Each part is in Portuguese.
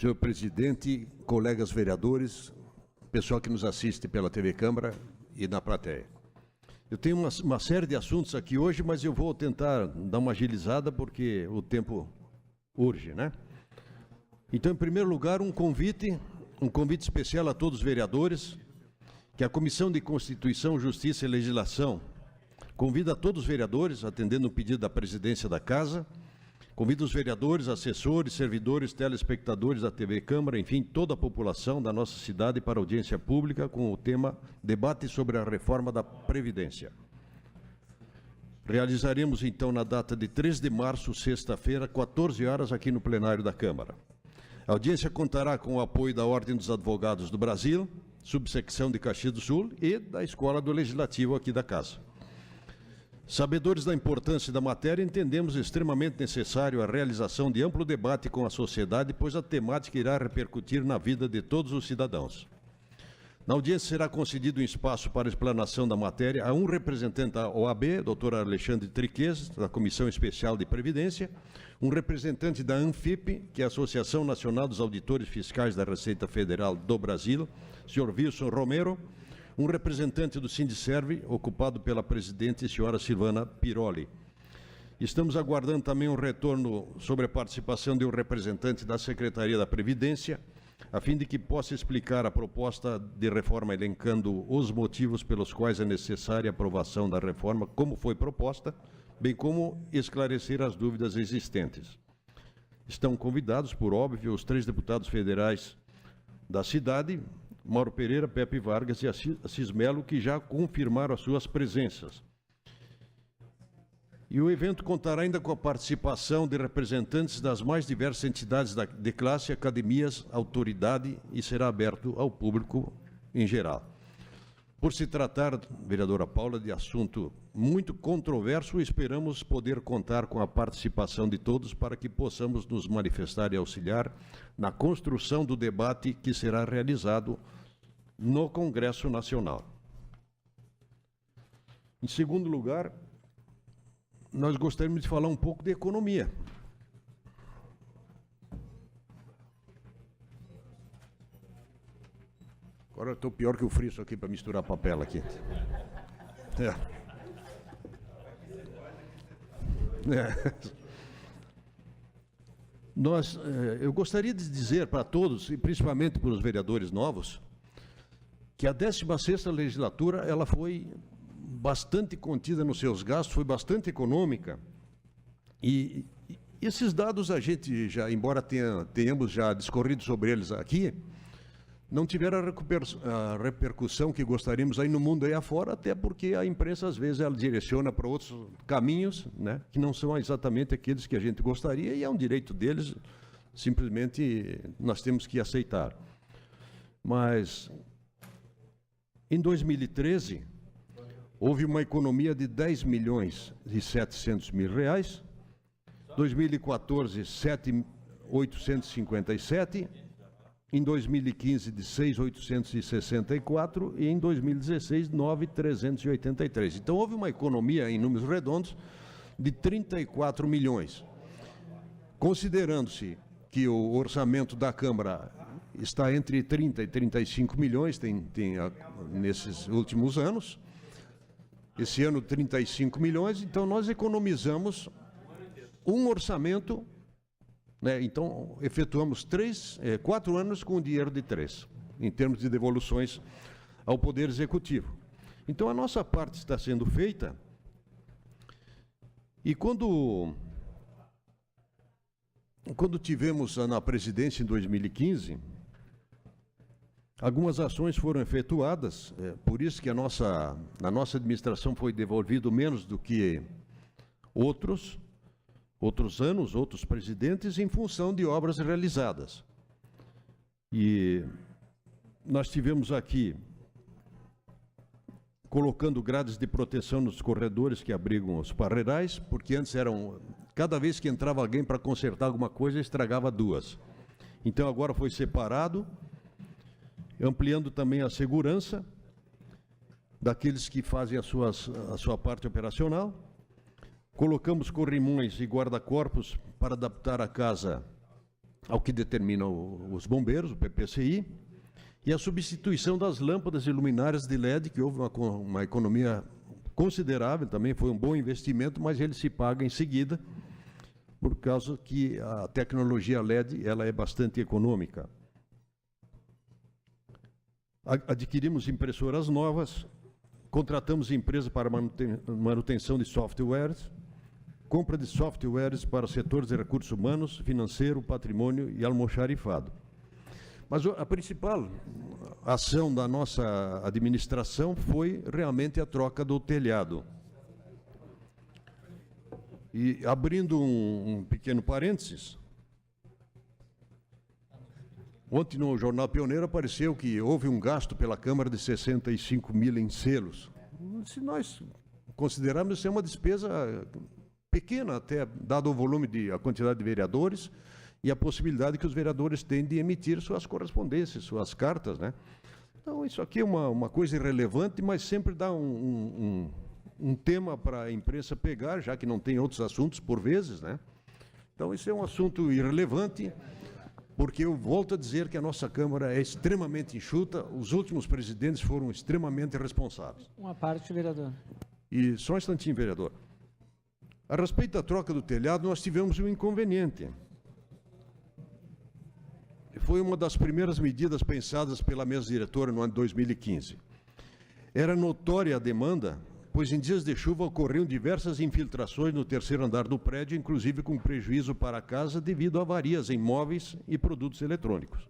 Senhor presidente, colegas vereadores, pessoal que nos assiste pela TV Câmara e na plateia. Eu tenho uma série de assuntos aqui hoje, mas eu vou tentar dar uma agilizada porque o tempo urge, né? Então, em primeiro lugar, um convite especial a todos os vereadores, que a Comissão de Constituição, Justiça e Legislação convida todos os vereadores, atendendo o pedido da presidência da Casa, convida os vereadores, assessores, servidores, telespectadores da TV Câmara, enfim, toda a população da nossa cidade para audiência pública com o tema Debate sobre a Reforma da Previdência. Realizaremos, então, na data de 3 de março, sexta-feira, 14 horas, aqui no plenário da Câmara. A audiência contará com o apoio da Ordem dos Advogados do Brasil, subsecção de Caxias do Sul e da Escola do Legislativo aqui da Casa. Sabedores da importância da matéria, entendemos extremamente necessário a realização de amplo debate com a sociedade, pois a temática irá repercutir na vida de todos os cidadãos. Na audiência será concedido um espaço para explanação da matéria a um representante da OAB, Dr. Alexandre Triques, da Comissão Especial de Previdência, um representante da ANFIP, que é a Associação Nacional dos Auditores Fiscais da Receita Federal do Brasil, Sr. Wilson Romero, um representante do Sindicerve, ocupado pela presidente, senhora Silvana Piroli. Estamos aguardando também um retorno sobre a participação de um representante da Secretaria da Previdência, a fim de que possa explicar a proposta de reforma, elencando os motivos pelos quais é necessária a aprovação da reforma, como foi proposta, bem como esclarecer as dúvidas existentes. Estão convidados, por óbvio, os 3 deputados federais da cidade, Mauro Pereira, Pepe Vargas e Assis Melo, que já confirmaram as suas presenças. E o evento contará ainda com a participação de representantes das mais diversas entidades de classe, academias, autoridade e será aberto ao público em geral. Por se tratar, vereadora Paula, de assunto muito controverso, esperamos poder contar com a participação de todos para que possamos nos manifestar e auxiliar na construção do debate que será realizado no Congresso Nacional. Em segundo lugar, nós gostaríamos de falar um pouco de economia. Agora eu estou pior que o Friso aqui para misturar papel aqui. Eu gostaria de dizer para todos, e principalmente para os vereadores novos, que a 16ª legislatura ela foi bastante contida nos seus gastos, foi bastante econômica, e esses dados a gente já, embora tenhamos já discorrido sobre eles aqui, não tiveram a repercussão que gostaríamos aí no mundo aí afora, até porque a imprensa às vezes ela direciona para outros caminhos, né, que não são exatamente aqueles que a gente gostaria, e é um direito deles, simplesmente nós temos que aceitar. Mas em 2013, houve uma economia de 10.700.000 reais, 2014, 7.857, em 2015, de 6.864 e em 2016, 9.383. Então, houve uma economia, em números redondos, de 34 milhões. Considerando-se que o orçamento da Câmara está entre 30 e 35 milhões, nesses últimos anos, esse ano 35 milhões, então nós economizamos um orçamento, né? Então efetuamos 4 anos com o dinheiro de 3, em termos de devoluções ao Poder Executivo. Então a nossa parte está sendo feita, e quando tivemos na presidência em 2015, algumas ações foram efetuadas, por isso que na nossa administração foi devolvido menos do que outros anos, outros presidentes, em função de obras realizadas. E nós tivemos aqui, colocando grades de proteção nos corredores que abrigam os parreirais, porque antes cada vez que entrava alguém para consertar alguma coisa, estragava 2. Então agora foi separado, ampliando também a segurança daqueles que fazem a sua parte operacional. Colocamos corrimões e guarda-corpos para adaptar a casa ao que determina os bombeiros, o PPCI, e a substituição das lâmpadas e luminárias de LED, que houve uma economia considerável, também foi um bom investimento, mas ele se paga em seguida, por causa que a tecnologia LED ela é bastante econômica. Adquirimos impressoras novas, contratamos empresa para manutenção de softwares, compra de softwares para setores de recursos humanos, financeiro, patrimônio e almoxarifado. Mas a principal ação da nossa administração foi realmente a troca do telhado. E abrindo um pequeno parênteses, ontem no Jornal Pioneiro apareceu que houve um gasto pela Câmara de 65 mil em selos. Se nós considerarmos isso é uma despesa pequena, até dado o volume a quantidade de vereadores e a possibilidade que os vereadores têm de emitir suas correspondências, suas cartas, né? Então, isso aqui é uma coisa irrelevante, mas sempre dá um tema para a imprensa pegar, já que não tem outros assuntos por vezes, né? Então, isso é um assunto irrelevante, porque eu volto a dizer que a nossa Câmara é extremamente enxuta, os últimos presidentes foram extremamente responsáveis. Uma parte, vereador. E só um instantinho, vereador. A respeito da troca do telhado, nós tivemos um inconveniente. Foi uma das primeiras medidas pensadas pela mesa diretora no ano de 2015. Era notória a demanda, pois em dias de chuva ocorriam diversas infiltrações no terceiro andar do prédio, inclusive com prejuízo para a casa devido a avarias em móveis e produtos eletrônicos.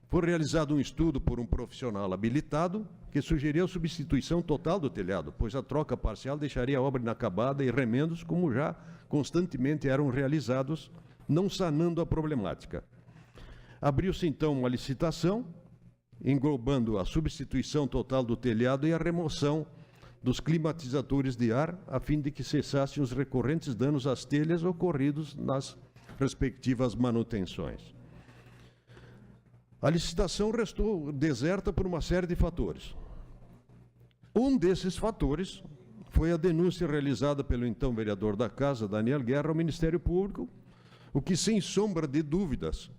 Foi realizado um estudo por um profissional habilitado que sugeriu a substituição total do telhado, pois a troca parcial deixaria a obra inacabada e remendos, como já constantemente eram realizados, não sanando a problemática. Abriu-se então uma licitação, englobando a substituição total do telhado e a remoção dos climatizadores de ar, a fim de que cessassem os recorrentes danos às telhas ocorridos nas respectivas manutenções. A licitação restou deserta por uma série de fatores. Um desses fatores foi a denúncia realizada pelo então vereador da Casa, Daniel Guerra, ao Ministério Público, o que, sem sombra de dúvidas,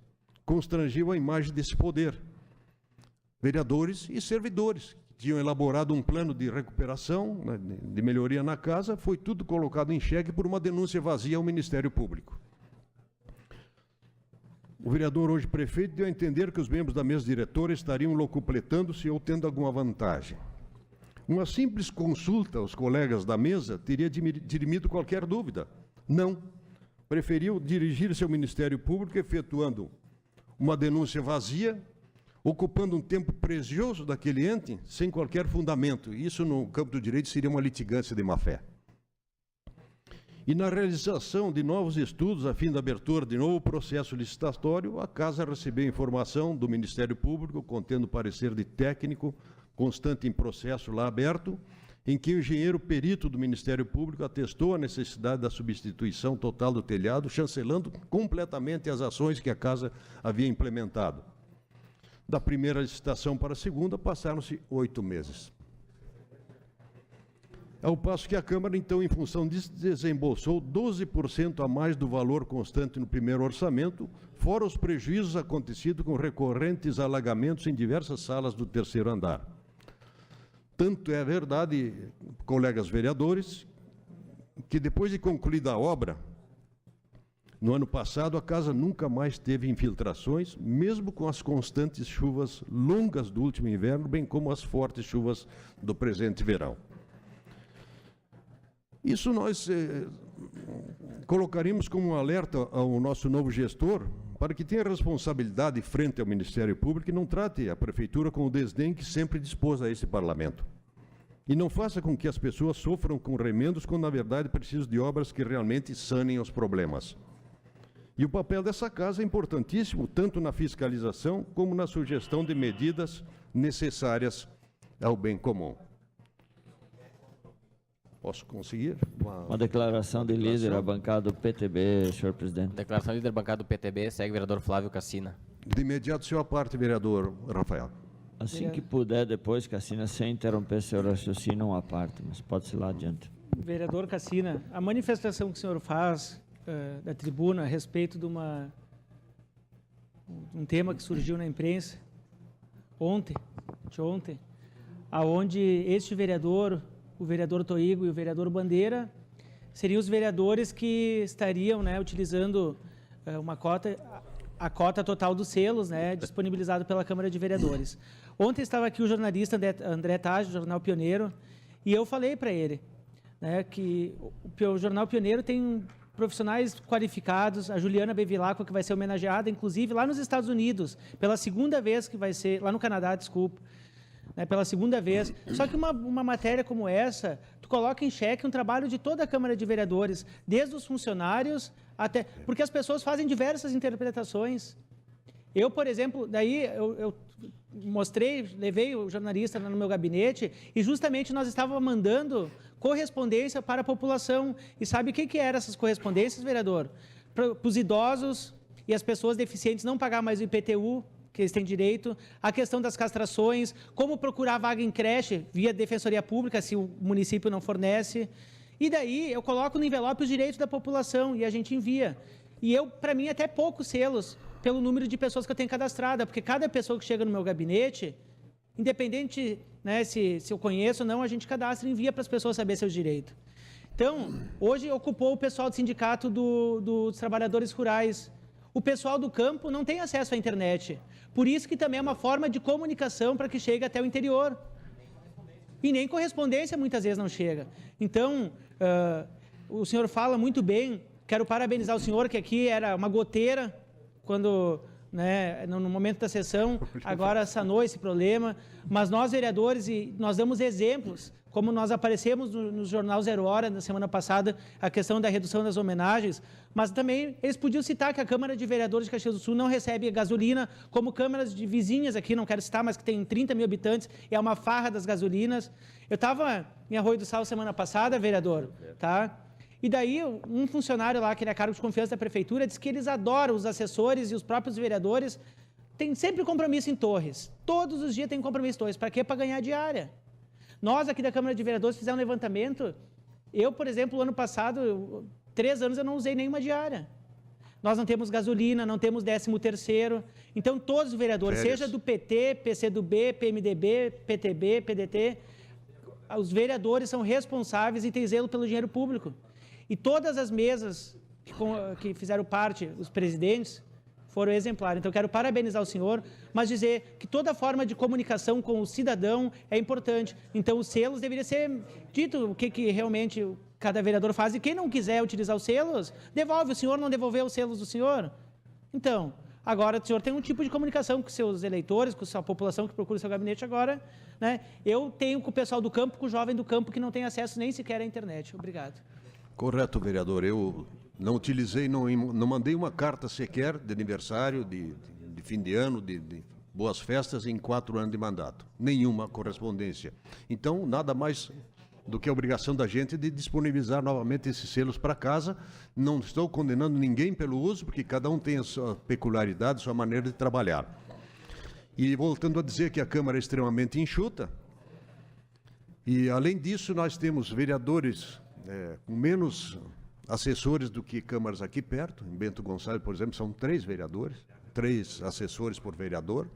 constrangiu a imagem desse poder. Vereadores e servidores que tinham elaborado um plano de recuperação, né, de melhoria na casa, foi tudo colocado em xeque por uma denúncia vazia ao Ministério Público. O vereador, hoje prefeito, deu a entender que os membros da mesa diretora estariam locupletando-se ou tendo alguma vantagem. Uma simples consulta aos colegas da mesa teria dirimido qualquer dúvida. Não. Preferiu dirigir-se ao Ministério Público, efetuando uma denúncia vazia, ocupando um tempo precioso daquele ente, sem qualquer fundamento. Isso, no campo do direito, seria uma litigância de má-fé. E na realização de novos estudos, a fim da abertura de novo processo licitatório, a Casa recebeu informação do Ministério Público, contendo parecer de técnico, constante em processo lá aberto, em que o engenheiro perito do Ministério Público atestou a necessidade da substituição total do telhado, chancelando completamente as ações que a Casa havia implementado. Da primeira licitação para a segunda, passaram-se 8 meses. Ao passo que a Câmara, então, em função disso, desembolsou 12% a mais do valor constante no primeiro orçamento, fora os prejuízos acontecidos com recorrentes alagamentos em diversas salas do terceiro andar. Tanto é verdade, colegas vereadores, que depois de concluída a obra, no ano passado, a casa nunca mais teve infiltrações, mesmo com as constantes chuvas longas do último inverno, bem como as fortes chuvas do presente verão. Isso nós colocaríamos como um alerta ao nosso novo gestor, para que tenha responsabilidade frente ao Ministério Público e não trate a Prefeitura com o desdém que sempre dispôs a esse Parlamento. E não faça com que as pessoas sofram com remendos, quando, na verdade, precisam de obras que realmente sanem os problemas. E o papel dessa Casa é importantíssimo, tanto na fiscalização como na sugestão de medidas necessárias ao bem comum. Posso conseguir? Uma declaração de líder à bancada do PTB, senhor presidente. Declaração de líder da bancada do PTB, segue o vereador Flávio Cassina. De imediato, senhor parte, vereador Rafael. Assim que puder, depois, Cassina, sem interromper seu raciocínio, uma parte, mas pode ir lá adiante. Vereador Cassina, a manifestação que o senhor faz da tribuna a respeito de uma um tema que surgiu na imprensa ontem, aonde este vereador, o vereador Toigo e o vereador Bandeira, seriam os vereadores que estariam, né, utilizando a cota total dos selos, né, disponibilizado pela Câmara de Vereadores. Ontem estava aqui o jornalista André Taj, do Jornal Pioneiro, e eu falei para ele, né, que o Jornal Pioneiro tem profissionais qualificados, a Juliana Bevilacqua, que vai ser homenageada, inclusive, lá nos Estados Unidos, pela segunda vez que vai ser, lá no Canadá, desculpa, né, pela segunda vez. Só que uma matéria como essa, tu coloca em xeque um trabalho de toda a Câmara de Vereadores, desde os funcionários até... Porque as pessoas fazem diversas interpretações. Eu, por exemplo, daí eu levei o jornalista no meu gabinete e justamente nós estávamos mandando correspondência para a população. E sabe o que eram essas correspondências, vereador? Para os idosos e as pessoas deficientes não pagar mais o IPTU, que eles têm direito, a questão das castrações, como procurar vaga em creche via Defensoria Pública, se o município não fornece. E daí eu coloco no envelope os direitos da população e a gente envia. E para mim, até poucos selos, pelo número de pessoas que eu tenho cadastrada, porque cada pessoa que chega no meu gabinete, independente, né, se eu conheço ou não, a gente cadastra e envia para as pessoas saber seus direitos. Então, hoje ocupou o pessoal do sindicato dos trabalhadores rurais. O pessoal do campo não tem acesso à internet. Por isso que também é uma forma de comunicação para que chegue até o interior. E nem correspondência muitas vezes não chega. Então, o senhor fala muito bem, quero parabenizar o senhor, que aqui era uma goteira, quando, né, no momento da sessão, agora sanou esse problema, mas nós, vereadores, nós damos exemplos, como nós aparecemos no Jornal Zero Hora, na semana passada, a questão da redução das homenagens, mas também eles podiam citar que a Câmara de Vereadores de Caxias do Sul não recebe gasolina, como câmaras de vizinhas aqui, não quero citar, mas que tem 30 mil habitantes, e é uma farra das gasolinas. Eu estava em Arroio do Sal semana passada, vereador, tá? E daí, um funcionário lá, que ele é cargo de confiança da prefeitura, disse que eles adoram os assessores e os próprios vereadores. Tem sempre compromisso em Torres. Todos os dias tem compromisso em Torres. Para quê? Para ganhar diária. Nós, aqui da Câmara de Vereadores, fizemos um levantamento. Eu, por exemplo, ano passado, 3 anos, eu não usei nenhuma diária. Nós não temos gasolina, não temos 13º. Então, todos os vereadores, seja do PT, PCdoB, PMDB, PTB, PDT, os vereadores são responsáveis e têm zelo pelo dinheiro público. E todas as mesas que fizeram parte, os presidentes, foram exemplares. Então, eu quero parabenizar o senhor, mas dizer que toda forma de comunicação com o cidadão é importante. Então, os selos deveriam ser dito o que realmente cada vereador faz. E quem não quiser utilizar os selos, devolve. O senhor não devolveu os selos do senhor? Então, agora o senhor tem um tipo de comunicação com seus eleitores, com a sua população que procura o seu gabinete agora, né? Eu tenho com o pessoal do campo, com o jovem do campo que não tem acesso nem sequer à internet. Obrigado. Correto, vereador. Eu não utilizei, não mandei uma carta sequer de aniversário, de fim de ano, de boas festas em 4 anos de mandato. Nenhuma correspondência. Então, nada mais do que a obrigação da gente de disponibilizar novamente esses selos para casa. Não estou condenando ninguém pelo uso, porque cada um tem a sua peculiaridade, a sua maneira de trabalhar. E voltando a dizer que a Câmara é extremamente enxuta, e além disso nós temos vereadores com menos assessores do que câmaras aqui perto. Em Bento Gonçalves, por exemplo, são 3 vereadores, 3 assessores por vereador,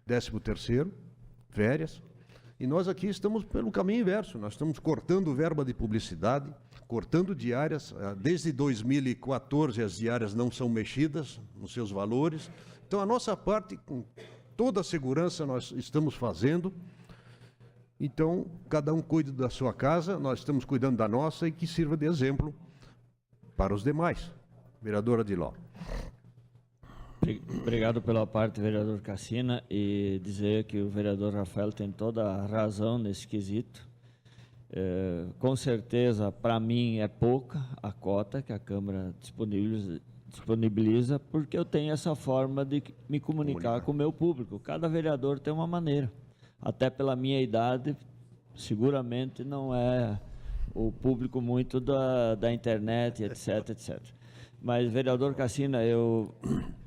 13º, férias. E nós aqui estamos pelo caminho inverso, nós estamos cortando verba de publicidade, cortando diárias. Desde 2014 as diárias não são mexidas nos seus valores. Então a nossa parte, com toda a segurança, nós estamos fazendo. Então, cada um cuida da sua casa, nós estamos cuidando da nossa e que sirva de exemplo para os demais. Vereadora Adiló. Obrigado pela parte, vereador Cassina, e dizer que o vereador Rafael tem toda a razão nesse quesito. Com certeza, para mim, é pouca a cota que a Câmara disponibiliza, porque eu tenho essa forma de me comunicar com o meu público. Cada vereador tem uma maneira. Até pela minha idade, seguramente não é o público muito da internet, etc, etc. Mas, vereador Cassina, eu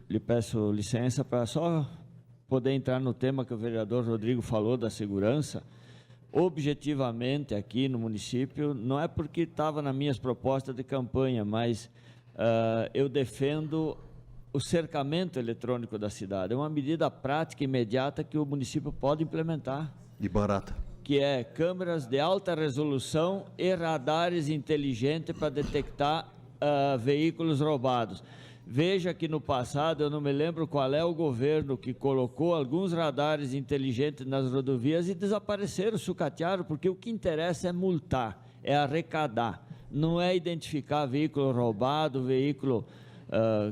lhe peço licença para só poder entrar no tema que o vereador Rodrigo falou da segurança. Objetivamente, aqui no município, não é porque estava nas minhas propostas de campanha, mas eu defendo o cercamento eletrônico da cidade. É uma medida prática e imediata que o município pode implementar. E barata. Que é câmeras de alta resolução e radares inteligentes para detectar veículos roubados. Veja que no passado, eu não me lembro qual é o governo que colocou alguns radares inteligentes nas rodovias e desapareceram, sucatearam, porque o que interessa é multar, é arrecadar, não é identificar veículo roubado, veículo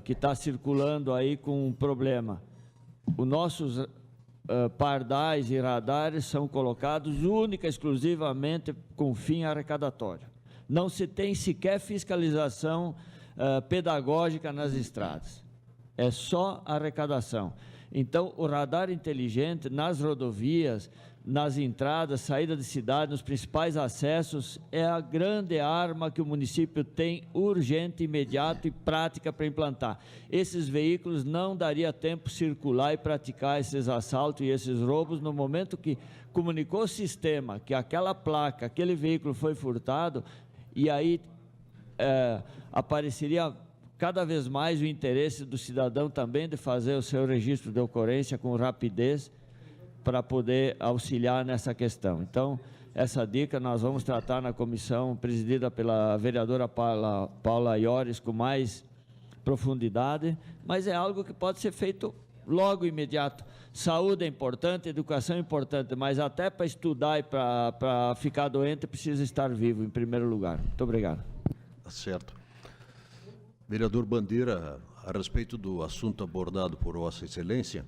que está circulando aí com um problema. Os nossos pardais e radares são colocados única e exclusivamente com fim arrecadatório. Não se tem sequer fiscalização pedagógica nas estradas. É só arrecadação. Então, o radar inteligente nas rodovias, nas entradas, saída de cidade, nos principais acessos, é a grande arma que o município tem urgente, imediato e prática para implantar. Esses veículos não daria tempo de circular e praticar esses assaltos e esses roubos no momento que comunicou o sistema que aquela placa, aquele veículo foi furtado, e aí apareceria cada vez mais o interesse do cidadão também de fazer o seu registro de ocorrência com rapidez para poder auxiliar nessa questão. Então, essa dica nós vamos tratar na comissão presidida pela vereadora Paula Iores com mais profundidade, mas é algo que pode ser feito logo imediato. Saúde é importante, educação é importante, mas até para estudar e para ficar doente precisa estar vivo em primeiro lugar. Muito obrigado. Certo. Vereador Bandeira, a respeito do assunto abordado por Vossa Excelência,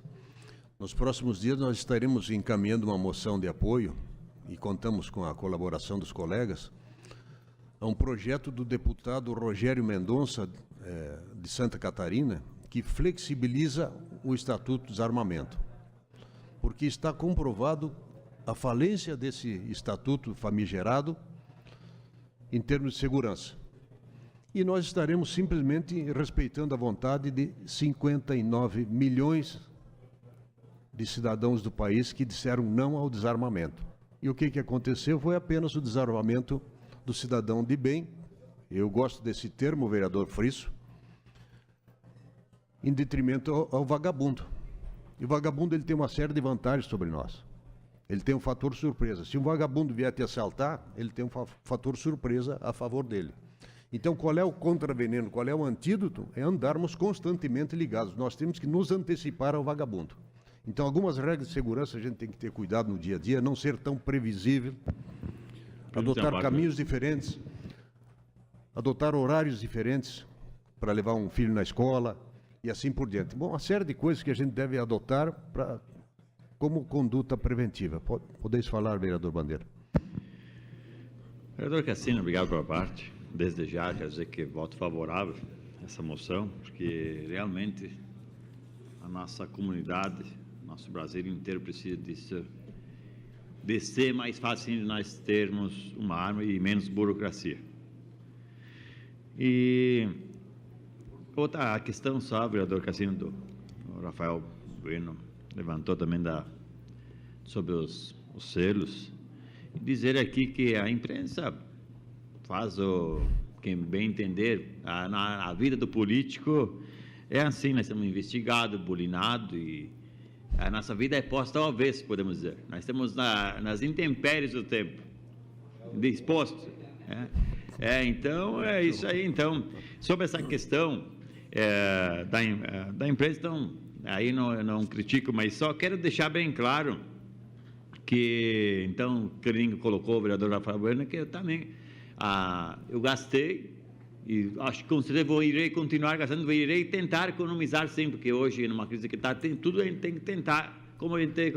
nos próximos dias nós estaremos encaminhando uma moção de apoio, e contamos com a colaboração dos colegas, a um projeto do deputado Rogério Mendonça, de Santa Catarina, que flexibiliza o Estatuto do Desarmamento, porque está comprovado a falência desse Estatuto famigerado em termos de segurança. E nós estaremos simplesmente respeitando a vontade de 59 milhões de cidadãos do país que disseram não ao desarmamento. E o que aconteceu foi apenas o desarmamento do cidadão de bem, eu gosto desse termo, vereador Frisso, em detrimento ao vagabundo. E o vagabundo ele tem uma série de vantagens sobre nós. Ele tem um fator surpresa. Se um vagabundo vier te assaltar, ele tem um fator surpresa a favor dele. Então, qual é o contraveneno, qual é o antídoto? É andarmos constantemente ligados. Nós temos que nos antecipar ao vagabundo. Então, algumas regras de segurança a gente tem que ter cuidado no dia a dia, não ser tão previsível, adotar caminhos diferentes, adotar horários diferentes para levar um filho na escola e assim por diante. Bom, uma série de coisas que a gente deve adotar como conduta preventiva. Podeis falar, vereador Bandeira. Vereador Cassina, obrigado pela parte. Desde já, quero dizer que voto favorável a essa moção, porque realmente a nossa comunidade, nosso Brasil inteiro precisa de ser mais fácil de nós termos uma arma e menos burocracia. E outra questão só, vereador Cassino, do Rafael Bueno levantou também sobre os selos, e dizer aqui que a imprensa faz quem bem entender, na vida do político é assim, nós estamos investigados, bulinados, e a nossa vida é posta ao avesso, podemos dizer. Nós estamos nas intempéries do tempo, dispostos. Então, é isso aí. Então, sobre essa questão da empresa, então, aí não critico, mas só quero deixar bem claro que, então, o que colocou o vereador Rafael Bueno, que eu também... eu gastei e acho que com certeza irei continuar gastando, irei tentar economizar sempre, porque hoje numa crise que está, tudo a gente tem que tentar, como a gente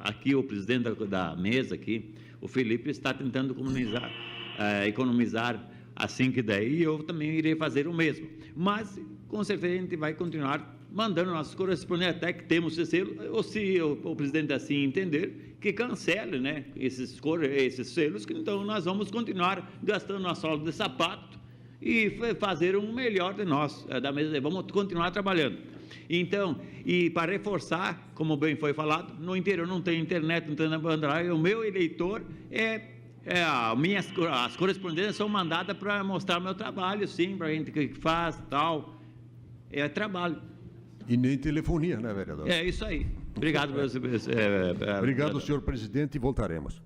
aqui o presidente da mesa aqui, o Felipe, está tentando economizar assim que daí, eu também irei fazer o mesmo, mas com certeza a gente vai continuar mandando nossos correspondentes até que temos esse selo, ou se o presidente assim entender, que cancele, né, esses selos, que então nós vamos continuar gastando a sola de sapato e fazer um melhor de nós, vamos continuar trabalhando. Então, e para reforçar, como bem foi falado, no interior não tem internet, não tem na banda, o meu eleitor as correspondências são mandadas para mostrar meu trabalho, sim, para a gente que faz, tal, trabalho. E nem telefonia, né, vereador? É isso aí. Obrigado. Obrigado, senhor presidente, e voltaremos.